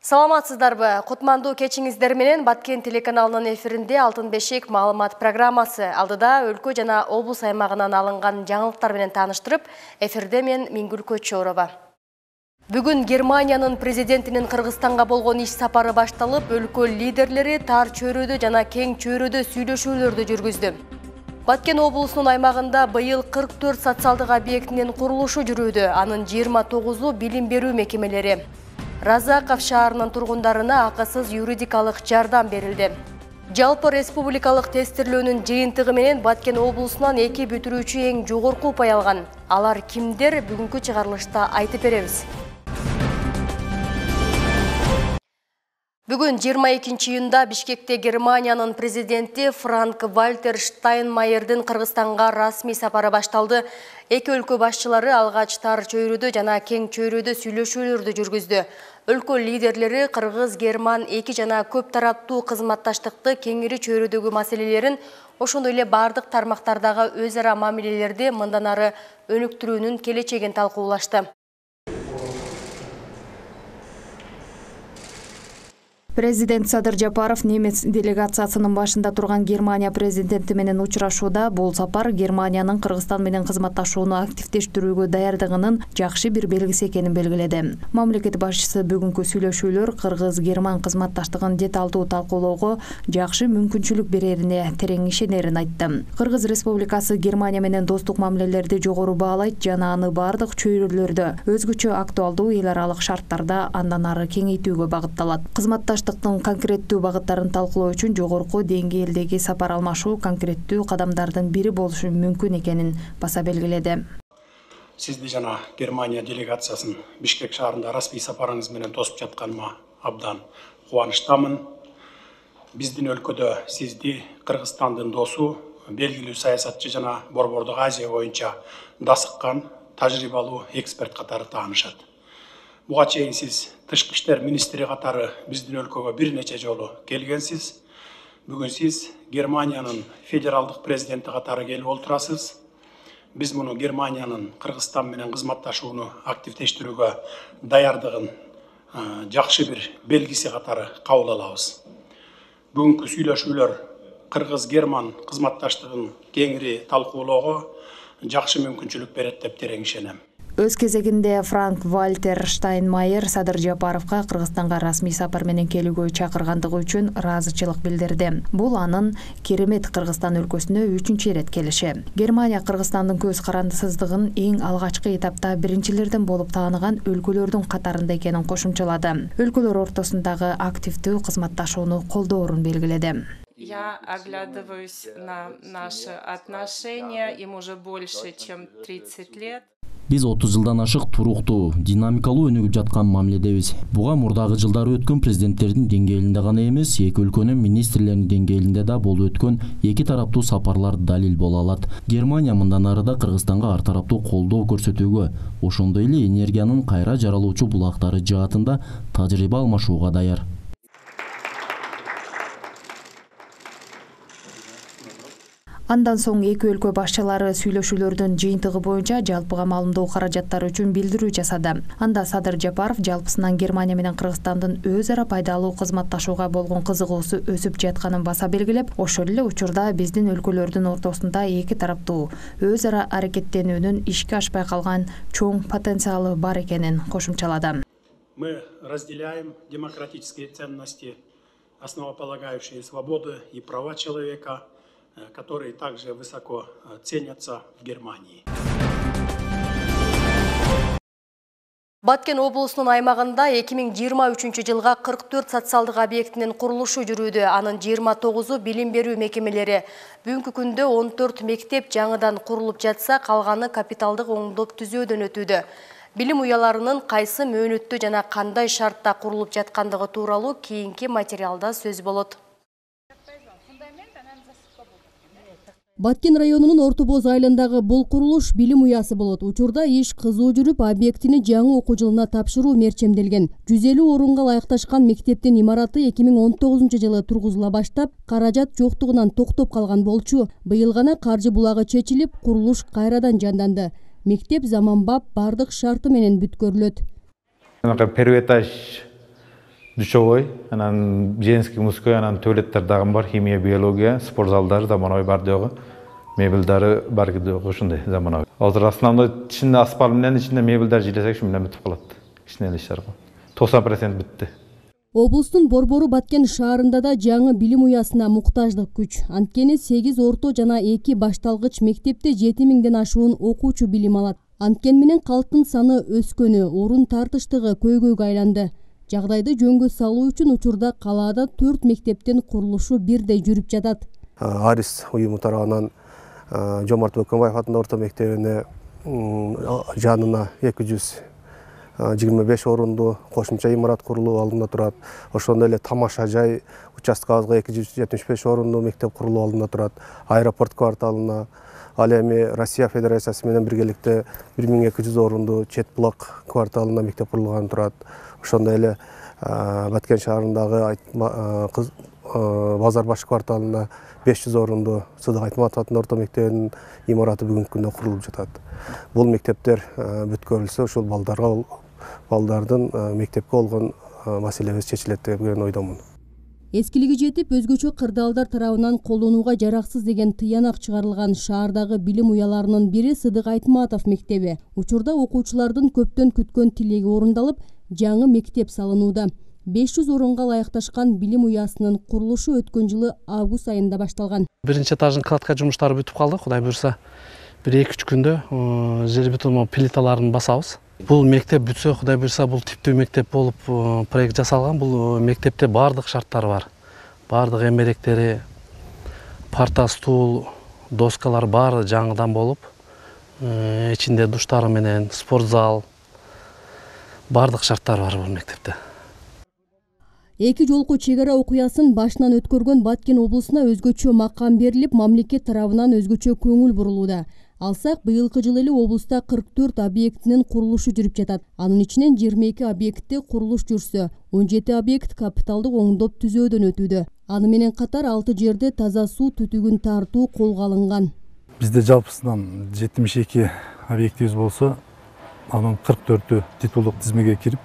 Саламатсыздарбы, Кутмандуу кечиңиздер менен Баткен телеканалынын эфиринде Алтын бешик маалымат программасы. Алдыда өлкө жана облус аймагынан алынган жаңылыктар менен тааныштырып, эфирде мен Мингүл Көчөрова. Бүгүн Германиянын президентинин Кыргызстанга болгон иш сапары башталып, өлкө лидерлери тар чөйрөдө жана кең чөйрөдө сүйлөшүүлөрдү жүргүздү. Баткен облусунун аймагында быйыл 44 социалдык объектинин курулушу жүрүүдө, анын 29-у билим берүү мекемелери. Разаков шаарынын тургундарына акысыз юридикалык жардам берилди. Жалпы республикалык тестирлөөнүн жыйынтыгы менен Баткен облусунан 2 бүтүрүүчү эң жогорку упай алган. Алар кимдер, бүгүнкү чыгарылышта айтып беребиз. Бүгүн 22 июнда Бишкекте Германиянын президенти Франк-Вальтер Штайнмайердин Кыргызстанга расмий сапары башталды. Эки өлкө башчылары алгач тар чөйрөдө жана кең чөйрөдө сүйлөшүүлөрдү жүргүздү. Өлкө лидерлери Кыргыз-Герман эки жана көп тараптуу кызматташтыкты кеңири чөйрөдөгү маселелерин, ошондой эле бардык тармактардагы өз ара мамилелерди мындан ары өнүктүрүүнүн келечегин талкуулашты. Президент Садыр Жапаров немец делегациясынын башында турган Германия президенти менен учурашууда бул сапар Германиянын Кыргызстан менен кызматташууну активдештирүүгө даярдыгынын жакшы бир белгиси экенин белгиледи. Мамлекет башчысы бүгүнкү сүйлөшүүлөр Кыргыз-Герман кызматташтыгын деталдуу талкуулоого жакшы мүмкүнчүлүк берерине терең ишенерин айтты. Кыргыз Республикасы Германия менен достук мамилелерди жогору баалайт жана аны бардык чөйрөлөрдө өзгөчө актуалдуу эл аралык шарттарда андан ары кеңейтүүгө багытталат. Кызматташтыктын конкреттүү багыттарын талкуулоо үчүн жогорку деңгээлдеги сапар алмашуу конкреттүү кадамдардын бири болушу мүмкүн экенин баса белгиледи. Сизди жана Германия делегациясын Бишкек шаарында расмий сапарыңыз менен тосуп жатканыма абдан кубанычтамын. Биздин өлкөдө сизди Кыргызстандын досу, белгилүү саясатчы жана Борбордук Азия боюнча дасыккан тажрыйбалуу эксперт катары таанышат. Буга чейин сиз тышкы иштер министри катары биздин өлкөгө бир нече жолу келгенсиз. Бүгүн сиз Германиянын федералдык президенти катары келип отурасыз. Биз муну Германиянын Кыргызстан менен кызматташууну активдештирүүгө даярдыгын жакшы бир белгиси катары кабыл алабыз. Бүгүнкү сүйлөшүүлөр Кыргыз-Герман кызматташтыгын кеңири талкуулоого жакшы мүмкүнчүлүк берет деп терең ишенем. Өз кезегинде Франк-Вальтер Штайнмайер Садыр Жапаровга Кыргызстанга расмий сапар менен келүүгө чакыргандыгы үчүн ыраазычылык билдирди. Бул анын керемет Кыргызстан өлкөсүнө 3-чү ирет келиши. Германия Кыргызстандын көз карандысыздыгын эң алгачкы этапта биринчилерден болуп тааныган өлкөлөрдүн катарында экенин кошумчалады. Өлкөлөр ортосундагы активдүү кызматташууну колдоорун белгиледи. Я оглядываюсь на наши отношения, им уже больше, чем 30 лет. Биз 30 жылдан ашык туруктуу, динамикалуу өнүгүп жаткан мамиледебиз. Буга мурдагы жылдары өткөн президенттердин деңгээлинде гана эмес, эки өлкөнүн министрлеринин деңгээлинде да болуп өткөн эки тараптуу сапарлар далил боло алат. Германия мындан ары да Кыргызстанга ар тараптуу колдоо көрсөтүүгө, ошондой эле энергиянын кайра жаралуучу булактары жаатында тажрыйба алмашууга даяр. Андан соң эки өлкө башчылары сүйлөшүүлөрдүн жыйынтыгы боюнча жалпыга маалымдоо каражаттары үчүн билдирүү жасады. Анда Садыр Жапаров жалпысынан Германия менен Кыргызстандын өз ара пайдалуу кызматташууга болгон кызыгуусу өсүп жатканын баса белгилеп, ошол эле учурда биздин өлкөлөрдүн ортосунда эки тараптуу өз ара аракеттенүүнүн ишке ашпай калган чоң потенциалы бар экенин кошумчалады. Мы разделяем демократические ценности, основополагающие свободы и права человека, которые также высоко ценятся в Германии. Баткен облусунун аймагында 2023 жылга 44 социалдык объектинин курулушу жүрүүдө, анын 29-у билим берүү мекемелери. Бүгүнкү күндө 14 мектеп жаңыдан курулуп жатса, калганы капиталдык оңдоп түзөөдөн өтүүдө. Билим уяларынын кайсы мөөнөттө жана кандай шартта курулуп жаткандыгы тууралуу кийинки материалда сөз болот. Баткен районунун Орто Боз айылындагы бул курулуш билим уясы болот. Учурда иш кызуу жүрүп, объектини жаңы окуу жылына тапшыруу мерчемделген. 150 орунга ылайыкташкан мектептин имараты 2019 жылы тургузула баштап, каражат жоктугунан токтоп калган болчу. Быйыл гана каржы булагы чечилип, курулуш кайрадан жанданды. Мектеп заманбап бардык шарты менен бүткөрүлөт. Первый этаж душевой, анан женский, мужской, анан туалеттер дагы бар, химия, биология, спорт залдары заманауи бар дөгө, мебелдары бар дөгө ушундай заманауи. Азыр основной ичинде аспал менен ичинде мебелдер жилесек ушу менен бүтүп калат. Кичине ишler кылып. 90% бүттү. Облустун Борбору Баткен шаарында да жаңы билим уясына муктаждык күч. Анткени 8 орто жана 2 башталгыч мектепте 7000ден ашуун окуучу билим алат. Анткен менен калктын саны өскөнү, орун тартыштыгы көйгөйгө айланды. Жагдайды жөнгө салуу үчүн учурда калаада 4 мектептин курулушу бирдей жүрүп жатат. Арис уюму тарабынан Жомарт Бөкөнбаев атындагы орто мектебине жанына 225 орунду кошумча имарат курулуу алдында турат. Ошондой эле тамаша жай участкабызга 275 орунду мектеп курулуу алдында турат. Аэропорт кварталына, ал эми Россия Федерациясы менен биргеликте 1200 орунду Чет Булак кварталына мектеп курулган турат. Ошондой эле Баткен шаарындагы Базарбаш кварталына 500 орунду Сыдык Айтматов атындагы орто мектебинин имараты бүгүнкү күндө курулуп жатат. Бул мектептер бүткөрүлсө, ушул балдардын мектепке болгон маселебиз чечилет деген ойдомун. Эскилиги жетип, өзгөчө кырдаалдар тарабынан колдонууга жараксыз деген тыянак чыгарылган шаардагы билим уяларынын бири Сыдык Айтматов мектеби. Учурда окуучулардын көптөн күткөн тилеги орундалып, жаңы мектеп салынууда. 500 орунга ылайыкташкан билим уясынын курулушу өткөн жылы август айында башталган. Биринчи этаждын кладка жумуштары бүтүп калды. Кудай буйрса, 1-2 күндө жер бетон плиталарын басабыз. Бул мектеп бүтсө, Кудай буйрса, бул типтүү мектеп болуп проект жасалган. Бул мектепте бардык шарттар бар. Бардык эмеректери, парта, стул, доскалар баары жаңыдан болуп, ичинде душтары менен спорт зал, бардык шарттар бар бул мектепте. Эки жолку чегара окуясын башынан өткөргөн Баткен облусуна өзгөчө макам берилип, мамлекет тарабынан өзгөчө көңүл бурулууда. Алсак, быйылкы жылы эле облуста 44 объектинин курулушу жүрүп жатат. Анын ичинен 22 объектте курулуш жүрсө, 17 объект капиталдык оңдоп түзөөдөн өтүүдө. Аны менен катар 6 жерде таза суу түтүгүн тартуу колго алынган. Бизде жалпысынан 72 объектибиз болсо, анын 44-ü титулдук тизмеге кирип,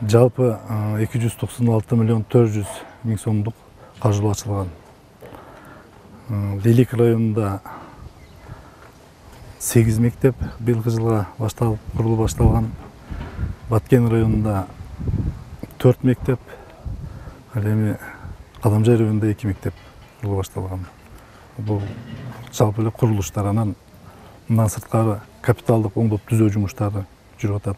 жалпы 296 миллион 400 миң сомдук каржылоо ачылган. Делик районунда 8 мектеп быйылкы жылга курулуу башталган. Баткен районунда 4 мектеп, ал эми Кадамжай районунда 2 мектеп курулуу башталган. Бул жалпы эле курулуштар, анан мындан сырткары капиталдык оңдоп түзөө жумуштары жүрүп атат.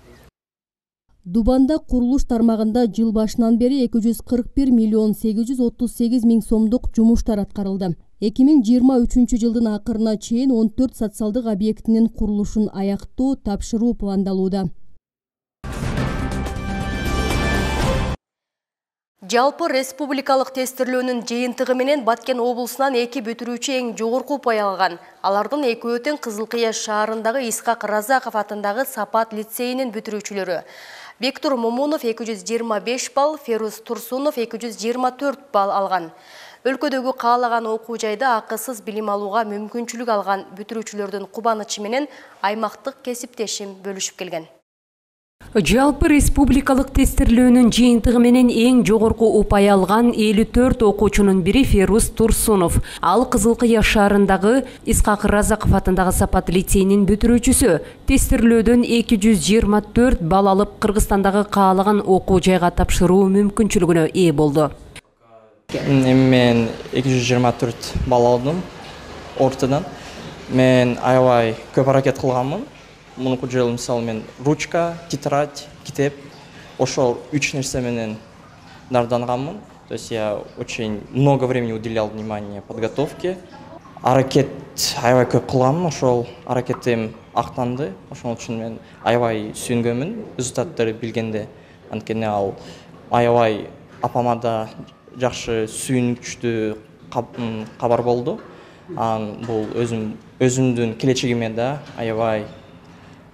Дубанда курулуш тармагында жыл башынан бери 241 миллион 838 миң сомдук жумуштар аткарылды. 2023 жылдын акырына чейин 14 социалдык объектинин курулушун аяктоо, тапшыруу пландалууда. Жалпы республикалык тестирлөөнүн жыйынтыгы менен Баткен облусунан 2 бүтүрүүчү эң жогорку упай алган. Алардын экөө тең Кызылкыя шаарындагы Исхак Разаков атындагы Сапат лицейинин бүтүрүүчүлөрү. Бектур Момунов 225 балл, Феруз Турсунов 224 балл алган. Өлкөдөгү каалаган окуу жайда акысыз билим алууга мүмкүнчүлүк алган бүтүрүүчүлөрдүн кубанычы менен аймактык кесиптешим бөлүшүп келген. Жалпы республикалык тестирлөөнүн жыйынтыгы менен эң жогорку упай алган 54 окуучунун бири Феруз Турсунов. Ал Кызылкыя шаарындагы Исхак Разаков атындагы Сапат лицейинин бүтүрүүчүсү. Тестирлөөдөн 224 балл алып, Кыргызстандагы каалаган окуу жайга тапшыруу мүмкүнчүлүгүнө ээ болду. Мен 224 балл алдым ортадан. Мен аябай көп аракет кылганмын. Мунуку жылы мисалы мен ручка, тетрадь, китеп, ошол 3 нерсе менен дарданганмын. То есть я очень много времени уделял внимание подготовке. Аракет аябай көп кылганмын, ошол аракетим актанды. Ошол үчүн мен аябай сүйүнгөнмүн результаттарды билгенде. Анткени ал аябай апама да жакшы сүйүнүчтүү кабар болду. Бул өзүмдүн келечегиме да аябай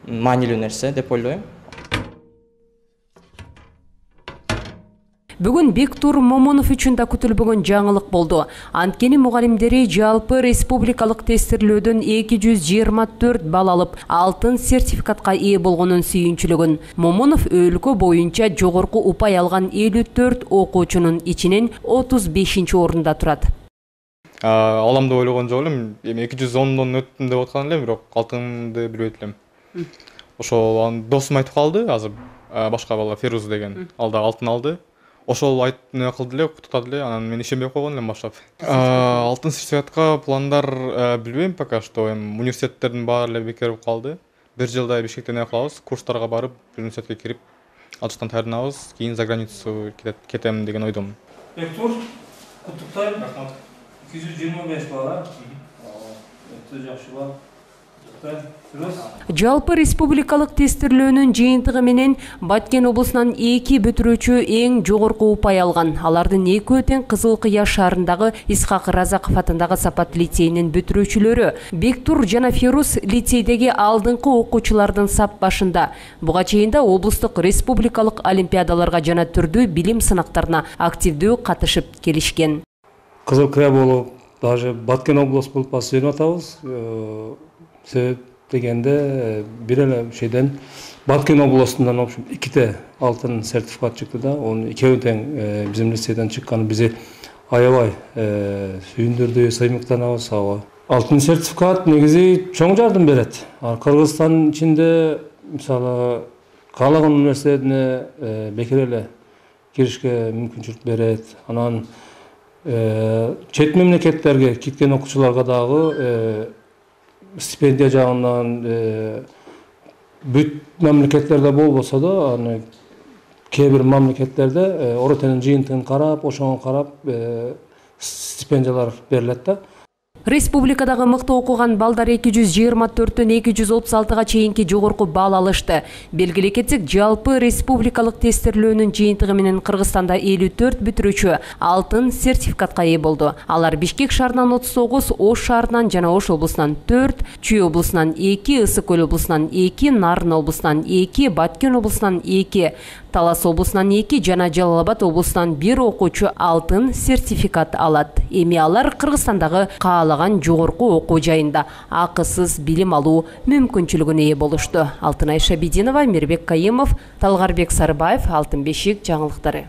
маанилүү нерсе деп ойлойм. Бүгүн Бектур Момунов үчүн да күтүлбөгөн жаңылык болду. Анткени мугалимдери жалпы республикалык тестирлөөдөн 224 балл алып, алтын сертификатка ээ болгонун сүйүнчүлүгүн. Момунов өлкө боюнча жогорку упай алган 54 окуучунун ичинен 35-орунда турат. Алам деп ойлогон жок элем. 210дон өттүм деп аткан элем, бирок алтынды билбейт элем. Ошол досум айтып калды, азыр башка бала Феруз деген, алда алтын алды. Ошол айтып не кылды эле, куттуктады эле, анан мен ишенбей койгон элем баштап. Алтын сертификатка пландар билбейм пока что. Университеттердин баары эле бекер болуп калды. Бир жылдай Бишкекте не кылабыз, курстарга барып, университетке кирип, ал жактан таярданабыз, кийин за границу кетем деген ойдомун. Бектур, куттуктайм. 225 бала. Өтө жакшы бала. Жалпы республикалык тестирлөөнүн жыйынтыгы менен Баткен облусунан 2 бүтүрүүчү эң жогорку упай алган. Алардын 2 тең Кызыл Кыя шаарындагы Исхак Разаков атындагы Сапат лицейинин бүтүрүүчүлөрү. Бектур жана Феруз лицейдеги алдыңкы окуучулардын сап башында. Буга чейин да облустук республикалык олимпиадаларга жана түрдүү билим сынактарына активдүү катышып келишкен. Кызыл Кыя болуп, даже Баткен облус болуп басып атабыз. Себеп дегенде бир эле шейден Баткен областынан общем 2 алтын сертификат чыкты да, onun 2 тең биздин лицейден чыкканы бизи аябай сүйүндүрдү, сыймыктанабыз. Алтын сертификат негизи чоң жардам берет. Кыргызстан ичинде мисалы каалаган университетине бекер эле киришке мүмкүнчүлүк берет. Анан чет мемлекеттерге кеткен окуучуларга дагы стипендия жагынан бүт мамлекеттерде болбосо да, аны кээ бир мамлекеттерде оротенин жыйынтыгын карап, ошону карап стипендиялар берилет да. Республикадагы мыкты окуган балдар 224-төн 236-га чейинки жогорку балл алышты. Белгилей кетсек, жалпы республикалык тестирлөөнүн жыйынтыгы менен Кыргызстанда 54 бүтүрүүчү алтын сертификатка ээ болду. Алар Бишкек шаарынан 39, Ош шаарынан жана Ош облусунан 4, Чүй облусунан 2, Ысык Көл облусунан 2, Нарын облусунан 2, Баткен облусунан 2, Талас облусунан 2 жана Жалал Абад облусунан 1 окуучу алтын сертификат алат. Эми алар Кыргызстандагы каалаган жогорку окуу жайында акысыз билим алуу мүмкүнчүлүгүнө ээ болушту. Алтынай Шабидинова, Мирбек Кайымов, Талгарбек Сарыбаев, Алтын бешик жаңылыктары.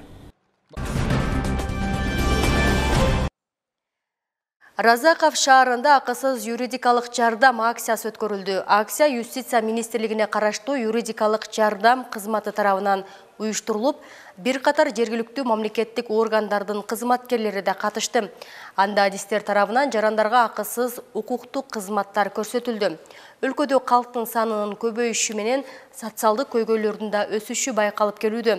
Разаков шаарында акысыз юридикалык жардам акциясы өткөрүлдү. Акция Юстиция министрлигине караштуу юридикалык жардам кызматы тарабынан уюштурулуп, бир катар жергиликтүү мамлекеттик органдардын кызматкерлери да катышты. Анда адистер тарабынан жарандарга акысыз укуктук кызматтар көрсөтүлдү. Өлкөдө калктын санынын көбөйүшү менен социалдык көйгөйлөрдүн да өсүшү байкалып келүүдө.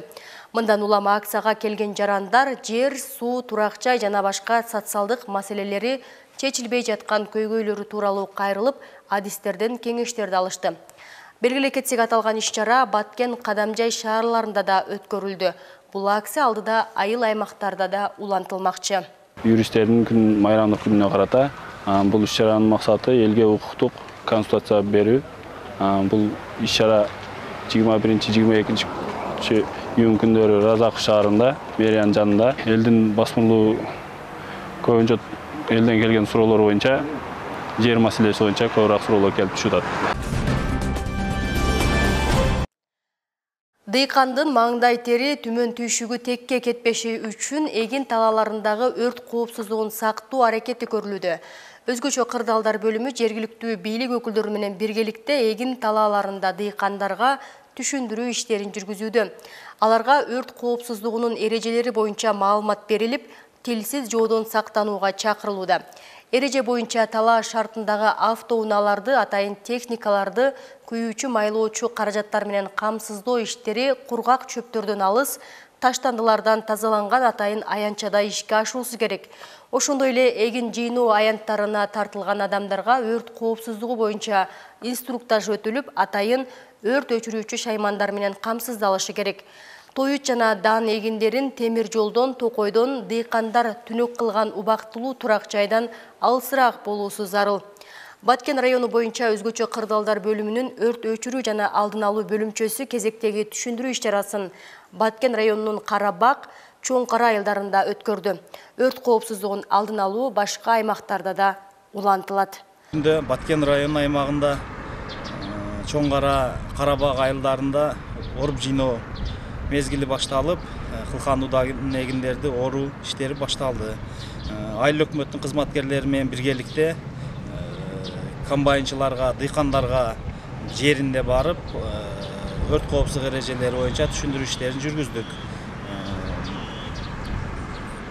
Мындан улам акцияга келген жарандар жер, суу, турак жай жана башка социалдык маселелери чечилбей жаткан көйгөйлөрү тууралуу кайрылып, адистерден кеңештерди алышты. Белгилей кетсек, аталган иш-чара Баткен, Кадамжай шаарларында да өткөрүлдү. Бул акция алдыда айыл аймактарда да улантылмакчы. Юристтердин күн майрамдык күнүнө карата бул иш-чаранын максаты элге укуктук консультация берүү. Бул иш-чара 21-22 июнь күндөрү Разаков шаарында, Бериян жанында элдин басмалуу көбүнчө элден келген суроолор боюнча, жер маселеси боюнча көбүрөөк суроолор келип түшүп атат. Дыйкандын маңдай тери түмөн түйшүгү текке кетпеши үчүн эгин талааларындагы өрт коопсуздугун сактоо аракети көрүлүүдө. Өзгөчө кырдаалдар бөлүмү жергиликтүү бийлик өкүлдөрү менен биргеликте эгин талааларында дыйкандарга түшүндүрүү иштерин жүргүзүүдө. Аларга өрт коопсуздугунун эрежелери боюнча маалымат берилип, тилсиз жоодон сактанууга чакырылууда. Эреже боюнча талаа шартындагы автоунааларды, атайын техникаларды, күйүүчү майлоочу каражаттар менен камсыздоо иштери кургак чөптөрдөн алыс, таштандылардан тазаланган атайын аянтчада ишке ашуусу керек. Ошондой эле эгин жыйноо аянттарына тартылган адамдарга өрт коопсуздугу боюнча инструктаж өтүлүп, атайын өрт өчүрүүчү шаймандар менен камсыздалышы керек. Тоют жана дан эгиндерин темир жолдон, токойдон, дыйкандар түнөк кылган убактылуу турак жайдан алысыраак болуусу зарыл. Баткен району боюнча өзгөчө кырдаалдар бөлүмүнүн өрт өчүрүү жана алдын алуу бөлүмчөсү кезектеги түшүндүрүү иш-чарасын Баткен районунун Карабак, Чоң Кара айылдарында өткөрдү. Өрт коопсуздугун алдын алуу башка аймактарда да улантылат. Баткен район аймагында Чоң Кара, Карабак айылдарында оруп жыйноо мезгили башталып, кылкануудагы негиндерди оруу иштери башталды. Айыл өкмөттүн кызматкерлери менен биргеликте комбайнчыларга, дыйкандарга жеринде барып, өрт коопсуздук эрежелери боюнча түшүндүрүү иштерин жүргүздүк.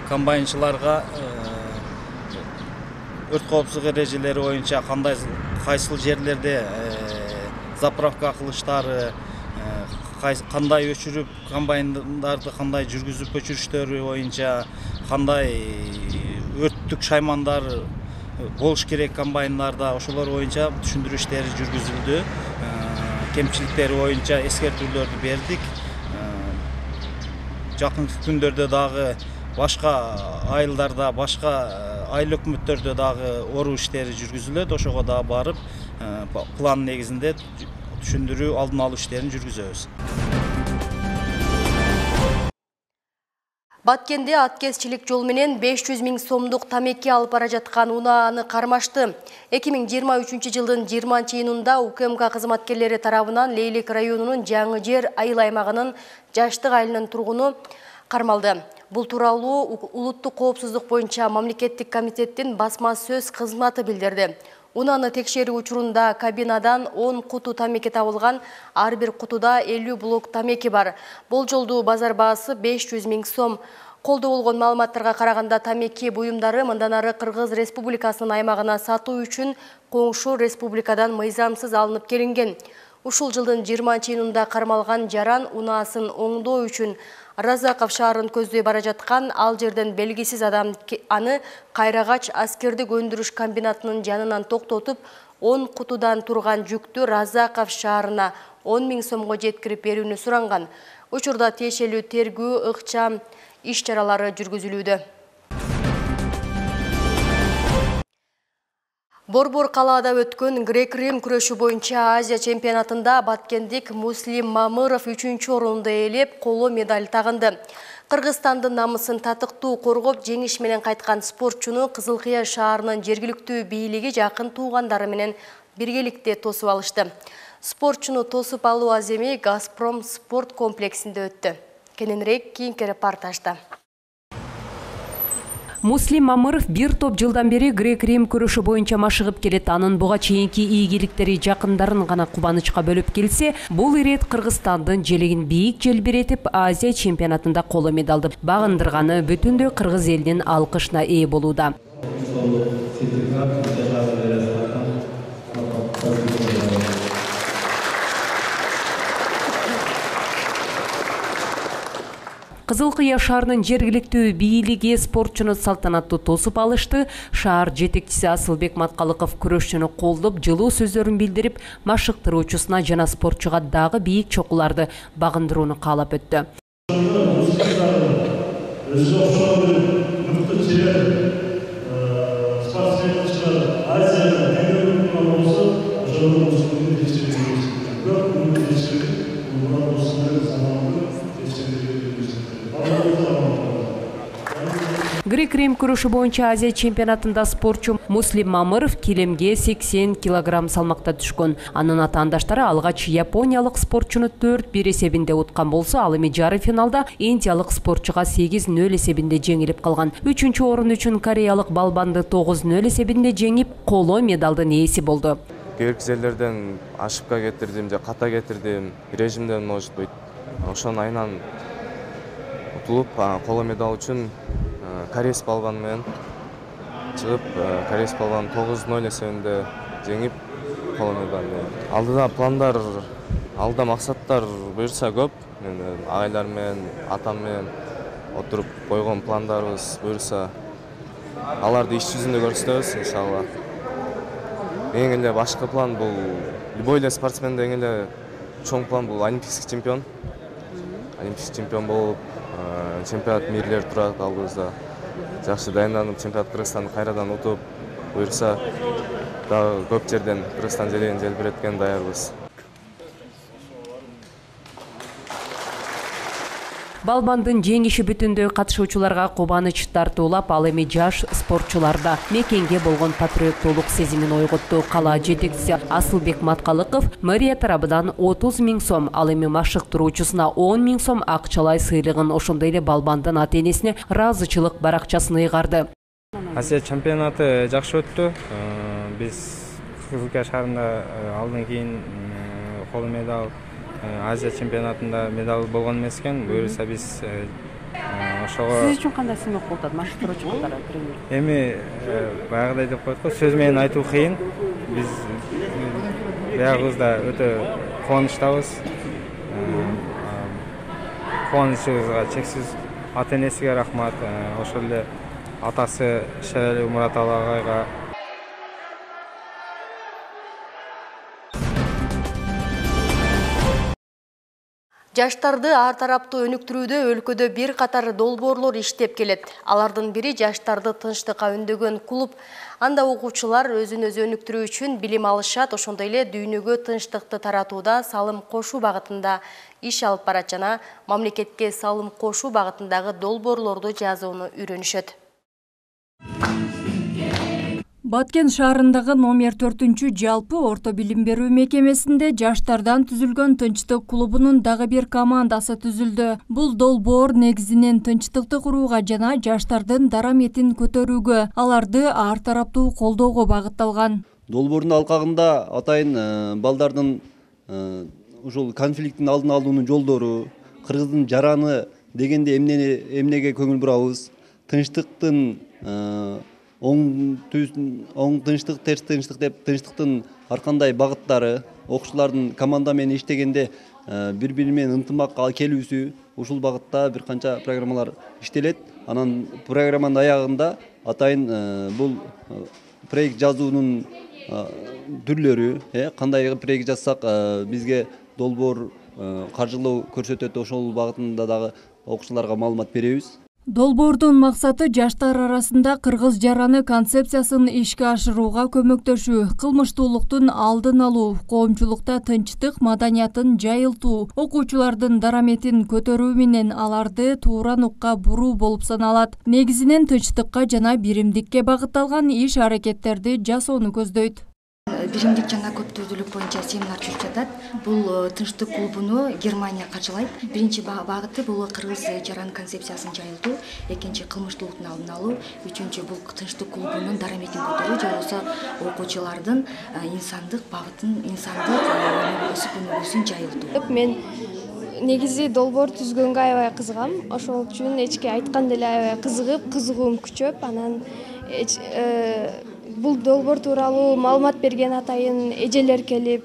Комбайнчыларга өрт коопсуздук эрежелери боюнча кайсыл жерлерде заправка кылыштары, кандай өчүрүп, комбайндарды кандай жүргүзүп өчүрүштөрү боюнча, кандай өрттүк шаймандар болуш керек комбайндарда, ошолор боюнча түшүндүрүү иштери жүргүзүлдү. Кемчиликтери боюнча эскертүүлөрдү бердик. Жакынкы күндөрдө дагы башка айылдарда, башка айыл өкмөттөрдө дагы оруу иштери жүргүзүлөт. Ошого дагы барып, план негизинде түшүндүрүү, алдын алуу иштерин жүргүзөбүз. Баткенде аткезчилик жол менен 500 000 сомдук тамеки алып бара жаткан унааны кармашты. 2023 жылдын 20-июнунда УКМК кызматкерлери тарабынан Лейлек районунун Жаңы Жер айыл аймагынын Жаштык айылынын тургуну кармалды. Бул тууралуу улуттук коопсуздук боюнча мамлекеттик комитеттин басма сөз кызматы билдирди. Унааны текшерүү учурунда кабинадан 10 куту тамеки табылган, ар бир кутуда 50 блок тамеки бар. Болжолдуу базар баасы 500 000 сом. Колдо болгон маалыматтарга караганда тамеки буюмдары мындан ары Кыргыз Республикасынын аймагына сатуу үчүн коңшу республикадан мыйзамсыз алынып келинген. Ушул жылдын 20-июнунда кармалган жаран унаасын оңдоо үчүн Разаков шаарын көздөй бара жаткан, ал жерден белгисиз адам аны Кайрагач аскердик өндүрүш комбинатынын жанынан токтотуп, 10 кутудан турган жүктү Разаков шаарына 10 000 сомго жеткирип берүүнү суранган. Учурда тиешелүү тергөө, ыкчам иш чаралары жүргүзүлүүдө. Борбор калаада өткөн грек-рим күрөшү боюнча Азия чемпионатында баткендик Муслим Мамыров 3-орунду ээлеп, коло медаль тагынды. Кыргызстандын намысын татыктуу коргоп, жеңиш менен кайткан спортчуну Кызылкыя шаарынын жергиликтүү бийлиги жакын туугандары менен биргеликте тосуп алышты. Спортчуну тосуп алуу аземи Газпром спорт комплексинде өттү. Кененирээк кийинки репортажда. Муслим Мамыров бир топ жылдан бери грек-рим күрөшү боюнча машыгып келет. Анын буга чейинки ийгиликтери жакындарын гана кубанычка бөлүп келсе, бул ирет Кыргызстандын желегин бийик желбиретип, Азия чемпионатында коло медалды багындырганы бүтүндөй кыргыз элинин алкышына ээ болууда. Кызылкыя шаарынын жергиликтүү бийлиги спортчуну салтанаттуу тосуп алышты. Шаар жетекчиси Асылбек Маткалыков күрөшчүнү колдоп, жылуу сөздөрүн билдирип, машыктыруучусуна жана спортчуга дагы бийик чокуларды багындырууну каалап өттү. Грек-рим күрөшү боюнча Азия чемпионатында спортчу Муслим Мамыров килемге 80 килограмм салмакта түшкөн. Анын атаандаштары алгач япониялык спортчуну 4-1 эсебинде уткан болсо, ал эми жарым финалда индиялык спортчуга 8-0 эсебинде жеңилип калган. 3-орун үчүн кореялык балбанды 9-0 эсебинде жеңип, коло медалдын ээси болду. Кээ бир жерлерден ошибка кетирдим же ката кетирдим, режимден может быть. Ошонун айынан утулуп, коло медал үчүн кореец балбан менен чыгып, кореец балбан 9-0 эсебинде жеңип, коло медаль. Алдыда пландар, алда максаттар буюрса көп. Мен агайлар менен, атам менен отуруп койгон пландарыбыз буюрса, аларды иш жүзүндө көрсөтөбүз иншалла. Эң эле башкы план бул любой эле спортсмендин эң эле чоң план бул олимпийский чемпион. Олимпийский чемпион болуп, чемпионат мирлер турат алдыбызда. Жакшы даянданып, чемпионат Кыргызстанды кайрадан утуп, буюрса дагы көп жерден Кыргызстан желегин желбиреткен даярбыз. Балбандын жеңиши бүтүндөй катышуучуларга кубаныч тартуулап, ал эми жаш спортчуларда мекенге болгон патриоттуулук сезимин ойготту. Кала жетекчиси Асылбек Маткалыков мэрия тарабынан 30 000 сом, ал эми машыктыруучусуна 10 000 сом акчалай сыйлыгын, ошондой эле балбандын ата-энесине ыраазычылык баракчасын ыйгарды. Азия чемпионаты жакшы өттү. Биз Кызылкия шаарында алдан кийин коло медаль Азия чемпионатында медаль болгон эмес экен. Буюрса биз ошого Сиз үчүн кандай сыймык болот машыктыруучу катары тренер? Эми баягыдай деп коет го, сөз менен айтуу кыйын. Биз биягыбызда өтө кубанычтабыз. Кубанычыбызга чексиз, ата-энесиге рахмат, ошол эле атасы Шерали Мураталы агайга. Жаштарды ар тараптуу өнүктүрүүдө өлкөдө бир катар долбоорлор иштеп келет. Алардын бири жаштарды тынчтыкка үндөгөн клуб. Анда окуучулар өзүн өзү өнүктүрүү үчүн билим алышат, ошондой эле дүйнөгө тынчтыкты таратууда салым кошуу багытында иш алып барат жана мамлекетке салым кошуу багытындагы долбоорлорду жазууну үйрөнүшөт. Баткен шаарындагы номер 4 жалпы орто билим берүү мекемесинде жаштардан түзүлгөн тынчтык клубунун дагы бир командасы түзүлдү. Бул долбоор негизинен тынчтыкты курууга жана жаштардын дараметин көтөрүүгө, аларды ар тараптуу колдоого багытталган. Долбоордун алкагында атайын балдардын ушул конфликттин алдын алуунун жолдору, кыргыздын жараны дегенде эмнеге көңүл бурабыз, тынчтыктын оң тынчтык, терс тынчтык деп тынчтыктын ар кандай багыттары, окуучулардын команда менен иштегенде бири-бири менен ынтымак келүүсү, ушул багытта бир канча программалар иштелет. Анан программанын аягында атайын бул проект жазуунун түрлөрү, кандай проект жазсак бизге долбоор каржылоо көрсөтөт, ошол багытында дагы окуучуларга маалымат беребиз. Долбоордун максаты жаштар арасында кыргыз жараны концепциясын ишке ашырууга көмөктөшүү, кылмыштуулуктун алдын алуу, коомчулукта тынчтык маданиятын жайылтуу, окуучулардын дараметин көтөрүү менен аларды туура нукка буруу болуп саналат. Негизинен тынчтыкка жана биримдикке багытталган иш-аракеттерди жасоону көздөйт. Биримдик жана көптүрдүүлүк боюнча семинар жүрүп жатат. Бул тынчтык клубуну Германия каржылайт. Биринчи багыты бул кыргыз жаран концепциясын жайылтуу, экинчи кылмыштуулуктун алдын алуу, үчүнчү бул тынчтык клубунун дараметин көтөрүү, же болбосо окуучулардын инсандык багытын, инсандык өсүп өнүгүүсүн жайылтуу. Мен негизи долбоор түзгөнгө аябай кызыгам. Ошол үчүн эчке айтканда эле аябай кызыгып, кызыгуум күчөп, анан бул долбоор тууралуу маалымат берген атайын эжелер келип,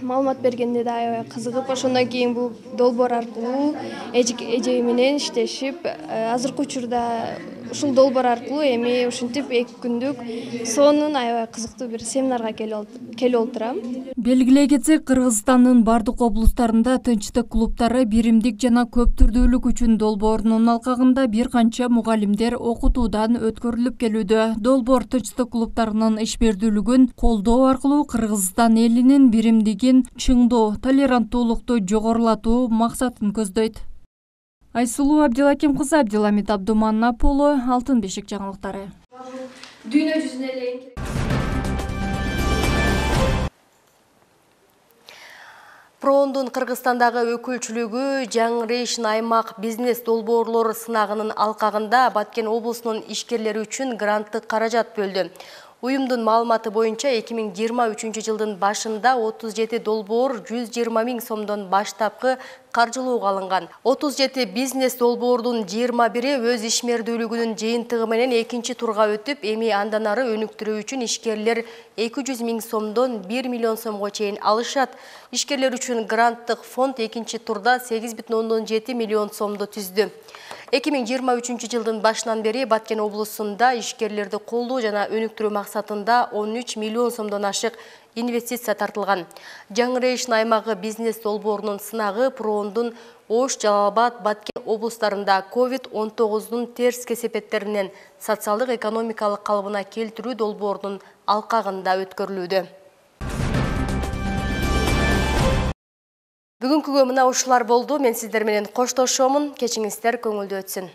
маалымат бергенде да аябай кызыгып, ошондон кийин бул долбоор аркылуу эже менен иштешип, азыркы учурда ушул долбоор аркылуу эми ушинтип 2 күндүк сонун аябай кызыктуу бир семинарга келип отурам. Белгилей кетсек, Кыргызстандын бардык облустарында тынчтык клубтары биримдик жана көптүрдүүлүк үчүн долбоорунун алкагында бир канча мугалимдер окутуудан өткөрүлүп келүүдө. Долбоор тынчтык клубтарынын ишбердүүлүгүн колдоо аркылуу Кыргызстан элинин биримдигин чыңдоо, толеранттуулукту жогорулатуу максатын көздөйт. Айсулуу Абдилаким кызы, Абдиламит Абдуманап уулу, Алтын бешик жаңылыктары. Дүйнө жүзүнө эле Проондун Кыргызстандагы өкүлчүлүгү Жаңырейшин аймак бизнес долбоорлор сынагынын алкагында Баткен облусунун ишкерлери үчүн гранттык каражат бөлдү. Уюмдун маалыматы боюнча 2023 жылдын башында 37 долбоор 120 000 сомдон баштапкы каржылууга алынган. 37 бизнес долбоордун 21-и өз ишмердүүлүгүнүн жыйынтыгы менен экинчи турга өтүп, эми андан ары өнүктүрүү үчүн ишкерлер 200 000 сомдон 1 миллион сомго чейин алышат. Ишкерлер үчүн гранттык фонд экинчи турда 8,7 миллион сомду түздү. 2023 жылдын башынан бери Баткен облусунда ишкерлерди колдоо жана өнүктүрүү максатында 13 миллион сомдон ашык инвестиция тартылган. Жаңырейшин аймагы бизнес долбоорунун сынагы Проондун Ош, Жалал-Абад, Баткен облустарында COVID-19 терс кесепеттеринен социалдык экономикалык калыбына келтирүү долбоорунун алкагында өткөрүлүүдө. Бүгүнкүгө мына ушулар болду. Мен сиздер менен коштошомун. Кечиңиздер көңүлдүү өтсүн.